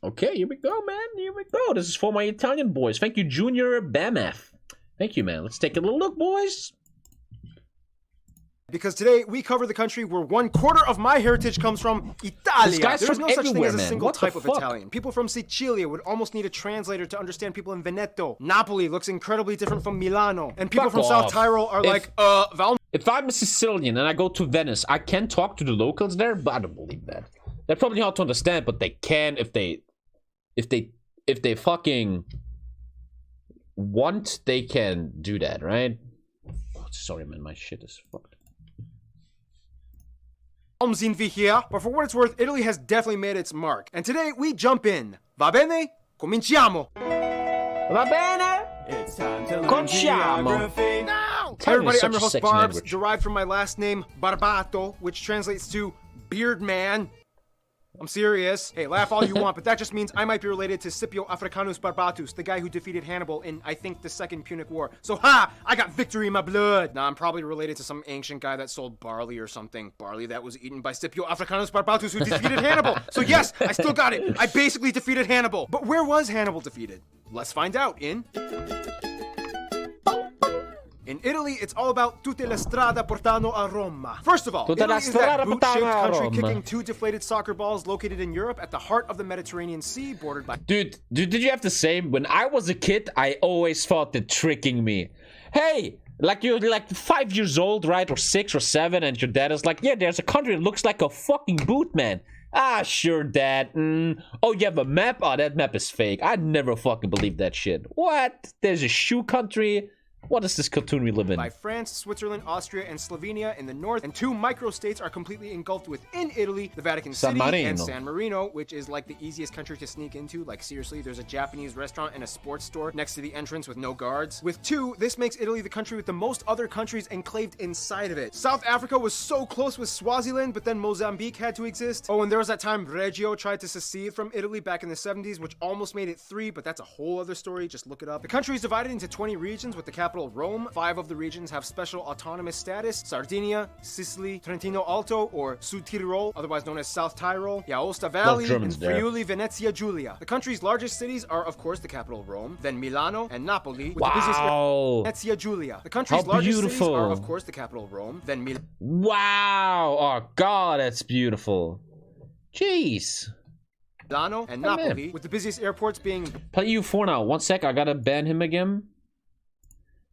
Okay, here we go, man. Here we go. This is for my Italian boys. Thank you, Junior Bamf. Thank you, man. Let's take a little look, boys. Because today we cover the country where 1/4 of my heritage comes from, Italia. There's no such thing as a single type of Italian. People from Sicilia would almost need a translator to understand people in Veneto. Napoli looks incredibly different from Milano. And people from South Tyrol are if I'm a Sicilian and I go to Venice, I can talk to the locals there, but I don't believe that. They're probably hard to understand, but they can if they fucking want, they can do that, right? Oh, sorry, man, my shit is fucked. Here, but for what it's worth, Italy has definitely made its mark. And today we jump in. Va bene? Cominciamo. Va bene? It's time to learn Cominciamo. geography. Hey everybody, I'm your host Barbs, derived from my last name Barbato, which translates to beard man. I'm serious. Hey, laugh all you want, but that just means I might be related to Scipio Africanus Barbatus, the guy who defeated Hannibal in, I think, the Second Punic War. So, ha! I got victory in my blood! Nah, I'm probably related to some ancient guy that sold barley or something. Barley that was eaten by Scipio Africanus Barbatus, who defeated Hannibal! So yes, I still got it! I basically defeated Hannibal! But where was Hannibal defeated? Let's find out in Italy, it's all about tutte le strade portano a Roma. First of all, Italy is that boot-shaped country kicking 2 deflated soccer balls located in Europe at the heart of the Mediterranean Sea, bordered by... Dude, did you have the same? When I was a kid, I always thought they're tricking me. Hey, like you're like 5 years old, right? Or 6 or 7, and your dad is like, yeah, there's a country that looks like a fucking boot, man. Ah, sure, Dad. Oh, you have a map? Oh, that map is fake. I'd never fucking believe that shit. What? There's a shoe country? What is this cartoon we live in? By France, Switzerland, Austria, and Slovenia in the north, and 2 microstates are completely engulfed within Italy, the Vatican City and San Marino, which is like the easiest country to sneak into. Like seriously, there's a Japanese restaurant and a sports store next to the entrance with no guards. With 2, this makes Italy the country with the most other countries enclaved inside of it. South Africa was so close with Swaziland, but then Mozambique had to exist. Oh, and there was that time Reggio tried to secede from Italy back in the 70s, which almost made it 3, but that's a whole other story. Just look it up. The country is divided into 20 regions with the capital Rome. 5 of the regions have special autonomous status: Sardinia, Sicily, Trentino Alto or Sud Tirol, otherwise known as South Tyrol, the Aosta Valley, and Friuli Venezia Giulia. The country's largest cities are, of course, the capital Rome, then Milano and Napoli, with the busiest Venezia Giulia. The country's largest cities are, of course, the capital Rome, then Milano. Wow! Oh god, that's beautiful. Jeez. Milano and Napoli, with the busiest airports being... Play you 4 now. 1 sec, I gotta ban him again.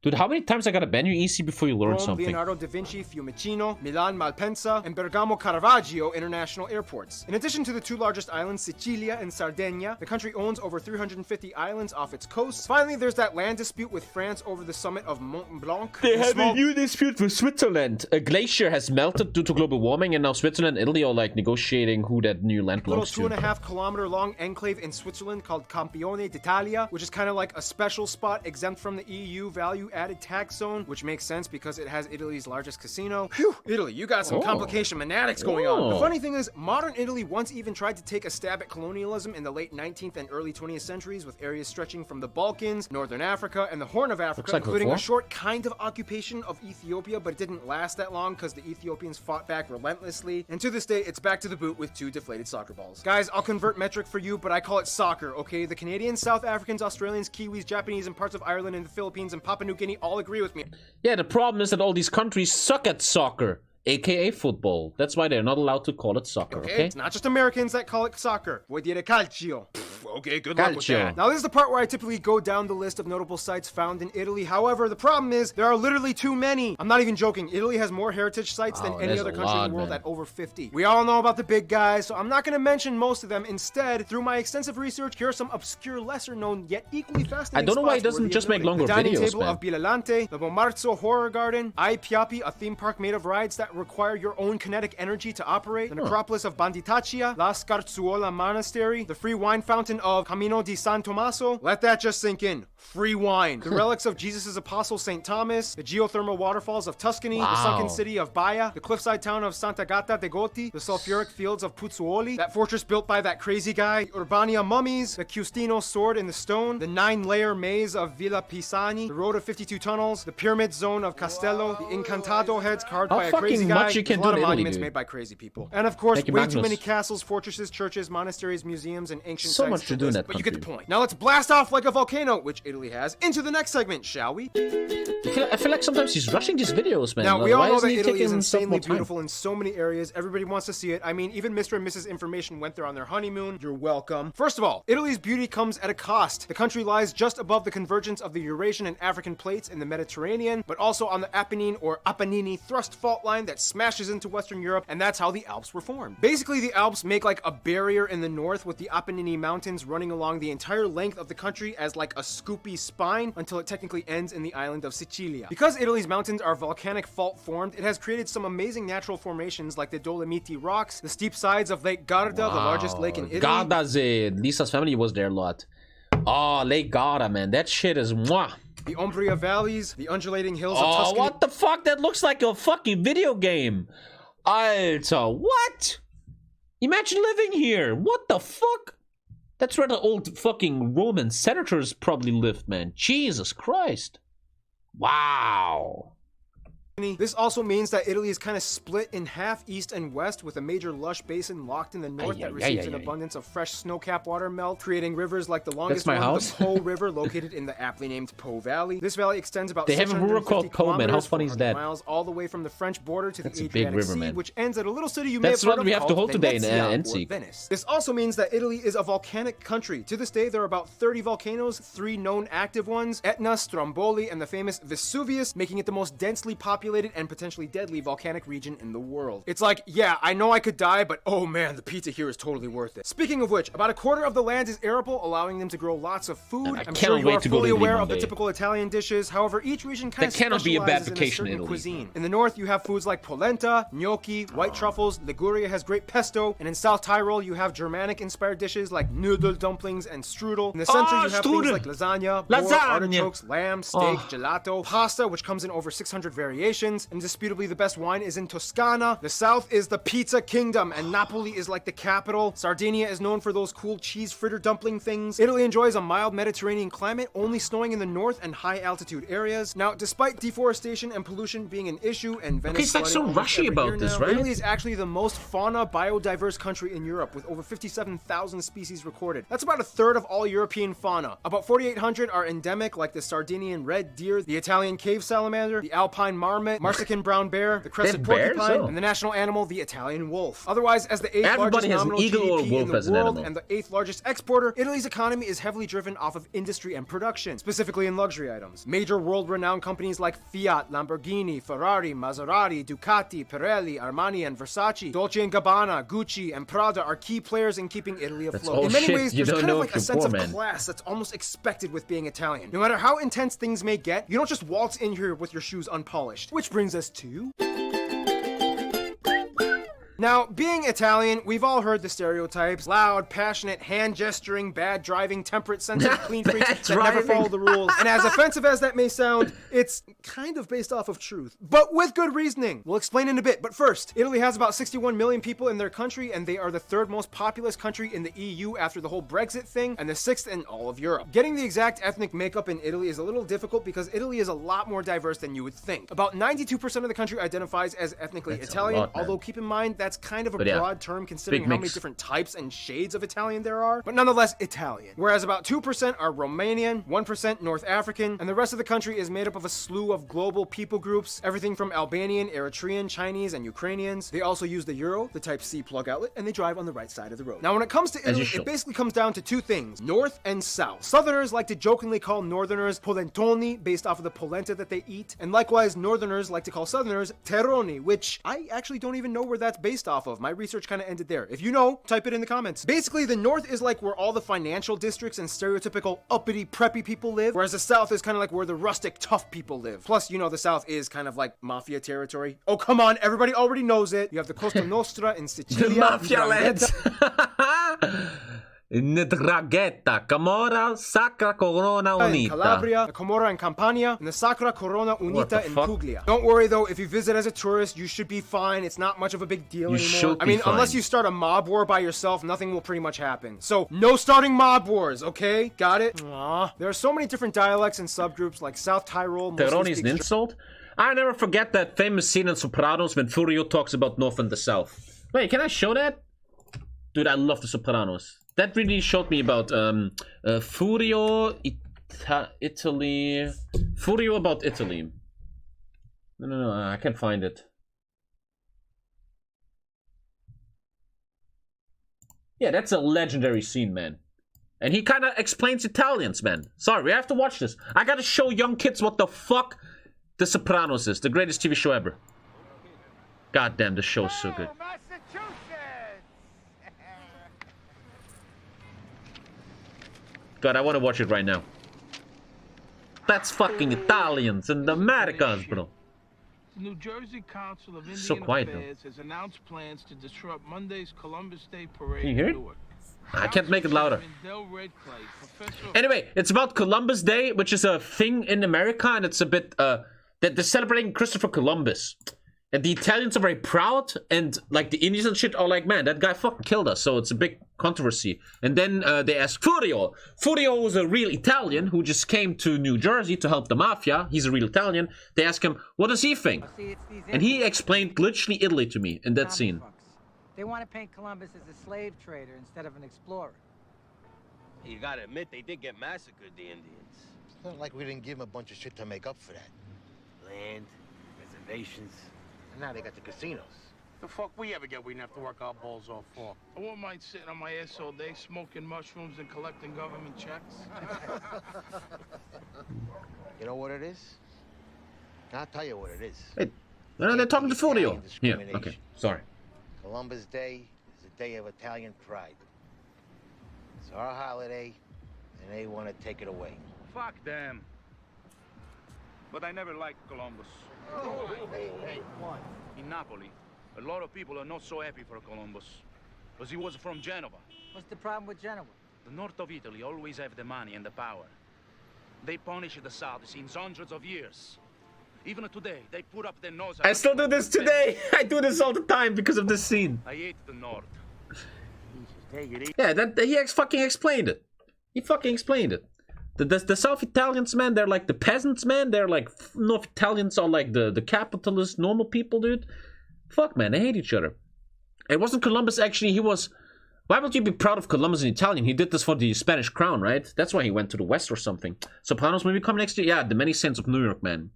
Dude, how many times I gotta ban you EC before you learn Rome, something? Leonardo da Vinci, Fiumicino, Milan Malpensa, and Bergamo Caravaggio international airports. In addition to the 2 largest islands, Sicilia and Sardinia, the country owns over 350 islands off its coast. Finally, there's that land dispute with France over the summit of Mont Blanc. They have a new dispute with Switzerland. A glacier has melted due to global warming, and now Switzerland and Italy are like negotiating who that new land belongs to. A little 2.5 kilometer long enclave in Switzerland called Campione d'Italia, which is kind of like a special spot exempt from the EU value-added tax zone, which makes sense because it has Italy's largest casino. Whew, Italy, you got some complication fanatics going on. The funny thing is, modern Italy once even tried to take a stab at colonialism in the late 19th and early 20th centuries, with areas stretching from the Balkans, Northern Africa, and the Horn of Africa, including a short kind of occupation of Ethiopia, but it didn't last that long because the Ethiopians fought back relentlessly. And to this day, it's back to the boot with 2 deflated soccer balls. Guys, I'll convert metric for you, but I call it soccer, okay? The Canadians, South Africans, Australians, Kiwis, Japanese, and parts of Ireland and the Philippines and Papua New Guinea all agree with me. Yeah, the problem is that all these countries suck at soccer, aka football. That's why they're not allowed to call it soccer, okay? It's not just Americans that call it soccer. Vuoi dire calcio? Okay, good luck with that. Now, this is the part where I typically go down the list of notable sites found in Italy. However, the problem is there are literally too many. I'm not even joking. Italy has more heritage sites than any other country in the world at over 50. We all know about the big guys, so I'm not going to mention most of them. Instead, through my extensive research, here are some obscure, lesser-known, yet equally fascinating I don't know why he doesn't just make longer videos, man. The dining table of Bilalante, the Bomarzo Horror Garden, Ai Piapi, a theme park made of rides that require your own kinetic energy to operate, the necropolis of Banditaccia, La Scarzuola Monastery, the free wine fountain mountain of Camino di San Tommaso. Let that just sink in. Free wine. The relics of Jesus' apostle St. Thomas, the geothermal waterfalls of Tuscany, the sunken city of Baia, the cliffside town of Santa Gata de Goti, the sulfuric fields of Pozzuoli, that fortress built by that crazy guy, Urbania mummies, the Custino sword in the stone, the 9-layer maze of Villa Pisani, the road of 52 tunnels, the pyramid zone of Castello, the Incantado heads carved by a crazy guy. Much you can a lot do of in monuments Italy, made by crazy people. And of course, way Magnus. too many castles, fortresses, churches, monasteries, museums, and ancient So sites much to do in that but you get the country. point. Now let's blast off like a volcano, which Italy has, into the next segment, shall we? I feel like sometimes he's rushing these videos, man. Now, we all Why know isn't that he Italy taking is himself insanely more time? beautiful in so many areas. Everybody wants to see it. I mean, even Mr. and Mrs. Information went there on their honeymoon. You're welcome. First of all, Italy's beauty comes at a cost. The country lies just above the convergence of the Eurasian and African plates in the Mediterranean, but also on the Apennine or Apennini thrust fault line that smashes into Western Europe, and that's how the Alps were formed. Basically, the Alps make like a barrier in the north with the Apennine mountains running along the entire length of the country as like a scoopy spine until it technically ends in the island of Sicilia. Because Italy's mountains are volcanic fault formed, it has created some amazing natural formations like the Dolomiti rocks, the steep sides of Lake Garda, the largest lake in Italy. Garda's it. Lisa's family was there a lot. Oh, Lake Garda, man. That shit is mwah. The Umbria valleys, the undulating hills of Oh, Tuscany. what the fuck? That looks like a fucking video game. Alter, what? Imagine living here. What the fuck? That's where the old fucking Roman senators probably lived, man. Jesus Christ. Wow. This also means that Italy is kind of split in half east and west, with a major lush basin locked in the north that receives an abundance of fresh snow-capped water melt, creating rivers like the longest one, the Po River, located in the aptly named Po Valley. This valley extends about 650 kilometers, 400 miles, all the way from the French border to the Adriatic Sea, which ends at a little city you may have heard of called Venezia, That's what we have to hold today in Venice. This also means that Italy is a volcanic country. To this day, there are about 30 volcanoes, 3 known active ones, Etna, Stromboli, and the famous Vesuvius, making it the most densely populated and potentially deadly volcanic region in the world. It's like, yeah, I know I could die, but oh man, the pizza here is totally worth it. Speaking of which, about a quarter of the land is arable, allowing them to grow lots of food. I'm sure you are fully aware of the typical Italian dishes. However, each region kind of specializes in a certain cuisine. In the north, you have foods like polenta, gnocchi, white truffles. Liguria has great pesto, and in South Tyrol, you have Germanic-inspired dishes like noodle dumplings and strudel. In the center, you have things like lasagna, boar, artichokes, lamb, steak, gelato, pasta, which comes in over 600 variations. Indisputably, the best wine is in Toscana. The south is the pizza kingdom, and Napoli is like the capital. Sardinia is known for those cool cheese fritter dumpling things. Italy enjoys a mild Mediterranean climate, only snowing in the north and high altitude areas. Now, despite deforestation and pollution being an issue, and Venice he's like so rushy about this, right? Italy is actually the most fauna biodiverse country in Europe, with over 57,000 species recorded. That's about a third of all European fauna. About 4,800 are endemic, like the Sardinian red deer, the Italian cave salamander, the Alpine marmot, Marsican brown bear, the crested porcupine, and the national animal, the Italian wolf. Otherwise, as the 8th largest nominal GDP in the world and the 8th largest exporter, Italy's economy is heavily driven off of industry and production, specifically in luxury items. Major world-renowned companies like Fiat, Lamborghini, Ferrari, Maserati, Ducati, Pirelli, Armani, and Versace, Dolce & Gabbana, Gucci, and Prada are key players in keeping Italy afloat. In many ways, there's kind of like a sense of class that's almost expected with being Italian. No matter how intense things may get, you don't just waltz in here with your shoes unpolished. Which brings us to... Now, being Italian, we've all heard the stereotypes. Loud, passionate, hand-gesturing, bad driving, temperate, sensitive, clean freaks that never follow the rules. And as offensive as that may sound, it's kind of based off of truth. But with good reasoning. We'll explain in a bit. But first, Italy has about 61 million people in their country, and they are the 3rd most populous country in the EU after the whole Brexit thing, and the 6th in all of Europe. Getting the exact ethnic makeup in Italy is a little difficult because Italy is a lot more diverse than you would think. About 92% of the country identifies as ethnically Italian, although keep in mind that's kind of a broad term considering how many different types and shades of Italian there are, but nonetheless Italian. Whereas about 2% are Romanian, 1% North African, and the rest of the country is made up of a slew of global people groups, everything from Albanian, Eritrean, Chinese, and Ukrainians. They also use the Euro, the Type C plug outlet, and they drive on the right side of the road. Now when it comes to Italy, it basically comes down to 2 things, north and south. Southerners like to jokingly call northerners polentoni, based off of the polenta that they eat, and likewise northerners like to call southerners terroni, which I actually don't even know where that's based off of. My research kind of ended there. If you know, type it in the comments. Basically, the north is like where all the financial districts and stereotypical uppity preppy people live, whereas the south is kind of like where the rustic tough people live. Plus, you know, the south is kind of like mafia territory. Oh, come on, everybody already knows it. You have the Costa Nostra in Sicilia. The mafia lads. Ndrangheta, Camorra, Sacra Corona Unita. In Calabria, the Camorra in Campania, and the Sacra Corona Unita in Puglia. Don't worry though, if you visit as a tourist, you should be fine. It's not much of a big deal anymore. I mean, unless you start a mob war by yourself, nothing will pretty much happen. So, no starting mob wars, okay? Got it? Aww. There are so many different dialects and subgroups like South Tyrol. Teroni is an insult? I never forget that famous scene in Sopranos when Furio talks about North and the South. Wait, can I show that? Dude, I love the Sopranos. That really showed me about Furio, Italy. Furio about Italy. No, I can't find it. Yeah, that's a legendary scene, man. And he kind of explains Italians, man. Sorry, we have to watch this. I gotta show young kids what the fuck The Sopranos is. The greatest TV show ever. God damn, this show's so good. God, I want to watch it right now. That's fucking Italians and Americans, bro. The New Jersey Council of Indian Affairs has announced plans to disrupt Monday's Columbus Day Parade. Can you hear it? I can't make it louder. Anyway, it's about Columbus Day, which is a thing in America, and it's a bit, they're celebrating Christopher Columbus. And the Italians are very proud, and like the Indians and shit are like, man, that guy fucking killed us, so it's a big controversy. And then they ask Furio. Furio was a real Italian who just came to New Jersey to help the mafia. He's a real Italian. They ask him, what does he think? And he explained literally Italy to me in that scene. They want to paint Columbus as a slave trader instead of an explorer. You gotta admit, they did get massacred, the Indians. It's not like we didn't give them a bunch of shit to make up for that. Land, reservations. And now they got the casinos. The fuck we ever get we didn't have to work our balls off for? I won't mind sitting on my ass all day, smoking mushrooms and collecting government checks. You know what it is? I'll tell you what it is. Hey, they're talking to Furio. Yeah, okay, sorry. Columbus Day is a day of Italian pride. It's our holiday, and they want to take it away. Fuck them. But I never liked Columbus. Hey, what? In Napoli, a lot of people are not so happy for Columbus, because he was from Genova. What's the problem with Genoa? The north of Italy always have the money and the power. They punish the south since hundreds of years. Even today, they put up their nose. I still do this today. I do this all the time because of this scene. I hate the north. Yeah, he fucking explained it. He fucking explained it. The South Italians, man, they're like the peasants, man. They're like, North Italians are like the capitalist, normal people, dude. Fuck, man, they hate each other. It wasn't Columbus, actually, he was... Why would you be proud of Columbus in Italian? He did this for the Spanish crown, right? That's why he went to the West or something. Sopranos maybe come next year? Yeah, The Many Saints of New York, man.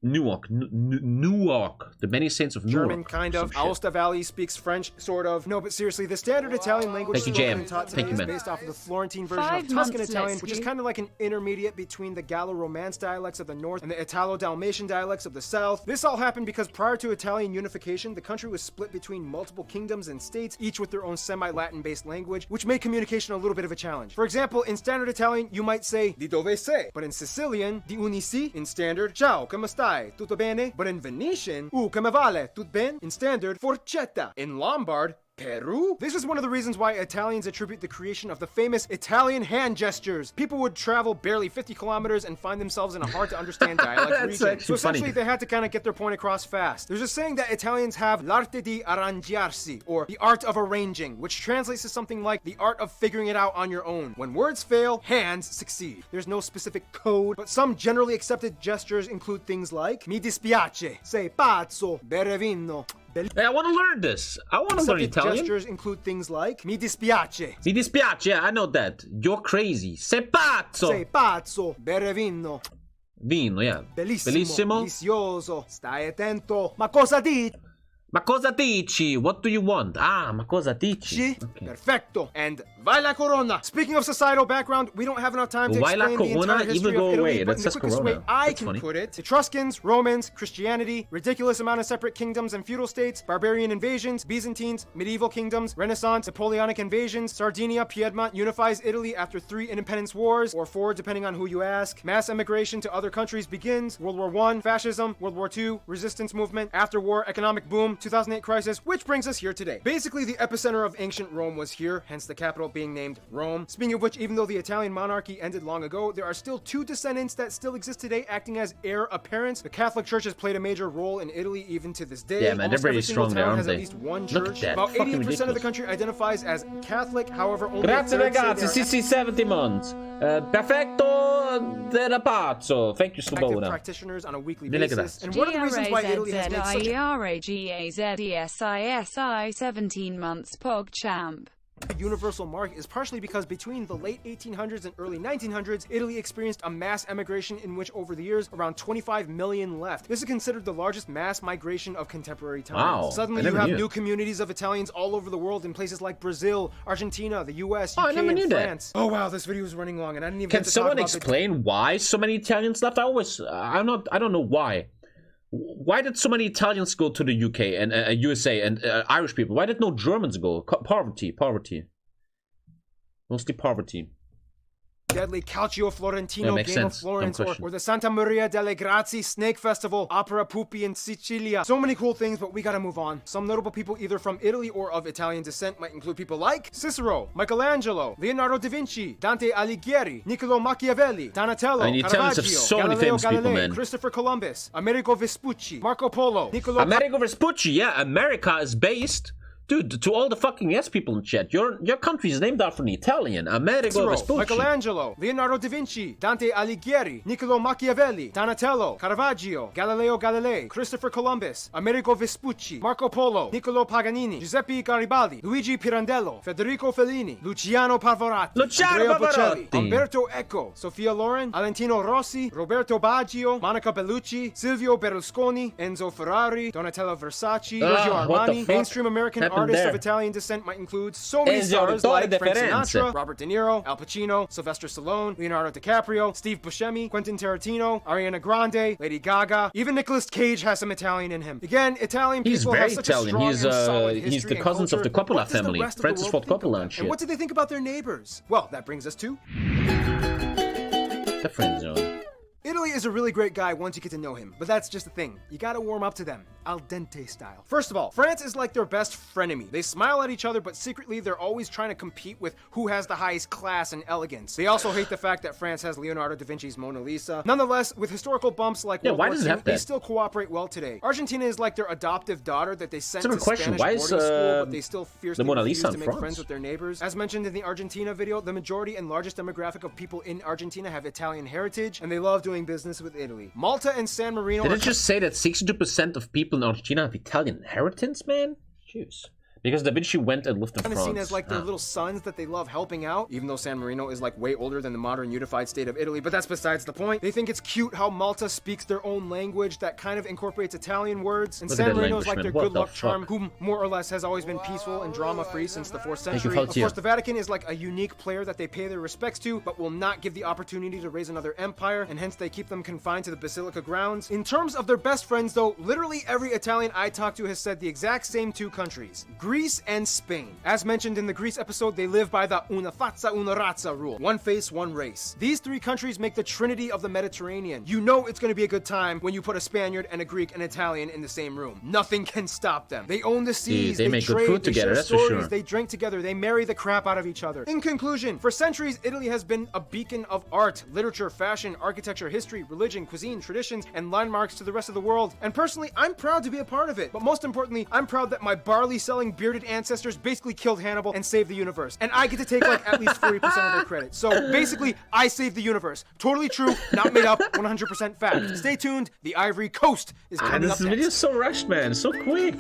Newark. The Many Saints of Newark. German, kind of. Aosta Valley speaks French, sort of. No, but seriously, the standard Italian language spoken and taught today is based off of the Florentine version of Tuscan Italian, which is kind of like an intermediate between the Gallo-Romance dialects of the north and the Italo-Dalmatian dialects of the south. This all happened because prior to Italian unification, the country was split between multiple kingdoms and states, each with their own semi-Latin based language, which made communication a little bit of a challenge. For example, in standard Italian, you might say di dove sei, but in Sicilian, di unisi, in standard, ciao, come stai? Tutto bene? But in Venetian, come vale? Tut ben? In standard, forchetta. In Lombard, Peru? This is one of the reasons why Italians attribute the creation of the famous Italian hand gestures. People would travel barely 50 kilometers and find themselves in a hard-to-understand dialect region. So essentially, they had to kind of get their point across fast. There's a saying that Italians have l'arte di arrangiarsi, or the art of arranging, which translates to something like the art of figuring it out on your own. When words fail, hands succeed. There's no specific code, but some generally accepted gestures include things like mi dispiace, sei pazzo, bere vino. Hey, I want to learn this. I want to learn Italian. Gestures include things like mi dispiace. Mi dispiace, yeah, I know that. You're crazy. Sei pazzo. Sei pazzo. Bere vino. Vino, yeah. Bellissimo. Delicioso. Stai attento. Ma cosa dici? Ma cosa dici? What do you want? Ah, ma cosa dici? Okay. Perfecto. And vai la corona. Speaking of societal background, we don't have enough time to explain the entire history of Italy, but in the quickest way I can put it, Etruscans, Romans, Christianity, ridiculous amount of separate kingdoms and feudal states, barbarian invasions, Byzantines, medieval kingdoms, Renaissance, Napoleonic invasions, Sardinia, Piedmont unifies Italy after 3 independence wars, or 4 depending on who you ask, mass emigration to other countries begins, World War I, fascism, World War II, resistance movement, after war economic boom, 2008 crisis, which brings us here today. Basically, the epicenter of ancient Rome was here, hence the capital being named Rome. Speaking of which, even though the Italian monarchy ended long ago, there are still 2 descendants that still exist today acting as heir apparents. The Catholic Church has played a major role in Italy even to this day. Yeah, man, they're pretty strong there, aren't has they? At least one Look church. at that. About 88% Fucking of the country identifies as Catholic, however, only Grazie a third say ragazzi, they are sì, 70 months. Perfetto della pazzo. Thank you, effective Sloboda. practitioners on a weekly Mille basis. grazie. And one of the reasons why Italy has made such a GRAGAZESISI 17 months PogChamp. universal mark is partially because between the late 1800s and early 1900s, Italy experienced a mass emigration in which over the years, around 25 million left. This is considered the largest mass migration of contemporary times. Wow, Suddenly you have new communities of Italians all over the world in places like Brazil, Argentina, the US, UK, and France. Oh wow, this video is running long and I didn't even Can get to talk someone about explain why so many Italians left? I don't know why. Why did so many Italians go to the UK and USA and Irish people? Why did no Germans go? Poverty. Mostly poverty. deadly Calcio Florentino makes Game of sense. Florence, or the Santa Maria delle Grazie Snake Festival, Opera Pupi in Sicilia. So many cool things, but we gotta move on. Some notable people either from Italy or of Italian descent might include people like Cicero, Michelangelo, Leonardo da Vinci, Dante Alighieri, Niccolo Machiavelli, Donatello, Italians have Caravaggio, so many Galileo famous people, Galilei, man. Christopher Columbus, Amerigo Vespucci, Marco Polo, Niccolo Amerigo Vespucci, yeah, America is based. Dude, to all the fucking yes people in chat, your country is named after an Italian. Amerigo Vespucci. Michelangelo, Leonardo da Vinci, Dante Alighieri, Niccolo Machiavelli, Donatello, Caravaggio, Galileo Galilei, Christopher Columbus, Amerigo Vespucci, Marco Polo, Niccolo Paganini, Giuseppe Garibaldi, Luigi Pirandello, Federico Fellini, Luciano Pavarotti, Andrea Bocelli, Umberto Eco, Sofia Loren, Valentino Rossi, Roberto Baggio, Monica Bellucci, Silvio Berlusconi, Enzo Ferrari, Donatello Versace, Giorgio Armani. Mainstream American artists of Italian descent might include so many stars like Frank Sinatra, Robert De Niro, Al Pacino, Sylvester Stallone, Leonardo DiCaprio, Steve Buscemi, Quentin Tarantino, Ariana Grande, Lady Gaga. Even Nicolas Cage has some Italian in him. Again, Italian people have such a strong and solid history he's the and cousins of the culture, Coppola but what does the family, rest of the Francis world Ford think of Coppola them? and shit. And what do they think about their neighbors? Well, that brings us to The friend zone. Italy is a really great guy once you get to know him, but that's just the thing. You gotta warm up to them, al dente style. First of all, France is like their best frenemy. They smile at each other, but secretly they're always trying to compete with who has the highest class and elegance. They also hate the fact that France has Leonardo da Vinci's Mona Lisa. Nonetheless, with historical bumps like World War II, they still cooperate well today. Argentina is like their adoptive daughter that they sent to Spanish boarding school, but they still fiercely refuse to make friends with their neighbors. As mentioned in the Argentina video, the majority and largest demographic of people in Argentina have Italian heritage, and they love doing business with Italy. Malta and San Marino. Did it just say that 62% of people in Argentina have Italian inheritance, man? Jeez. Because Da Vinci went and lived in France. Seen as like their little sons that they love helping out, even though San Marino is like way older than the modern unified state of Italy, but that's besides the point. They think it's cute how Malta speaks their own language that kind of incorporates Italian words, and San Marino is like their good luck charm, who more or less has always been peaceful and drama-free since the 4th century. Of course, the Vatican is like a unique player that they pay their respects to, but will not give the opportunity to raise another empire, and hence they keep them confined to the Basilica grounds. In terms of their best friends though, literally every Italian I talked to has said the exact same 2 countries, Greece and Spain. As mentioned in the Greece episode, they live by the una faccia una razza rule. One face, one race. These 3 countries make the trinity of the Mediterranean. You know it's going to be a good time when you put a Spaniard and a Greek and Italian in the same room. Nothing can stop them. They own the seas, they make trade, good food together, that's stories, for sure. They drink together, they marry the crap out of each other. In conclusion, for centuries, Italy has been a beacon of art, literature, fashion, architecture, history, religion, cuisine, traditions, and landmarks to the rest of the world. And personally, I'm proud to be a part of it. But most importantly, I'm proud that my barley-selling bearded ancestors basically killed Hannibal and saved the universe. And I get to take like at least 40% of their credit. So basically, I saved the universe. Totally true, not made up, 100% fact. Stay tuned, the Ivory Coast is coming up next. This video is so rushed, man. So quick.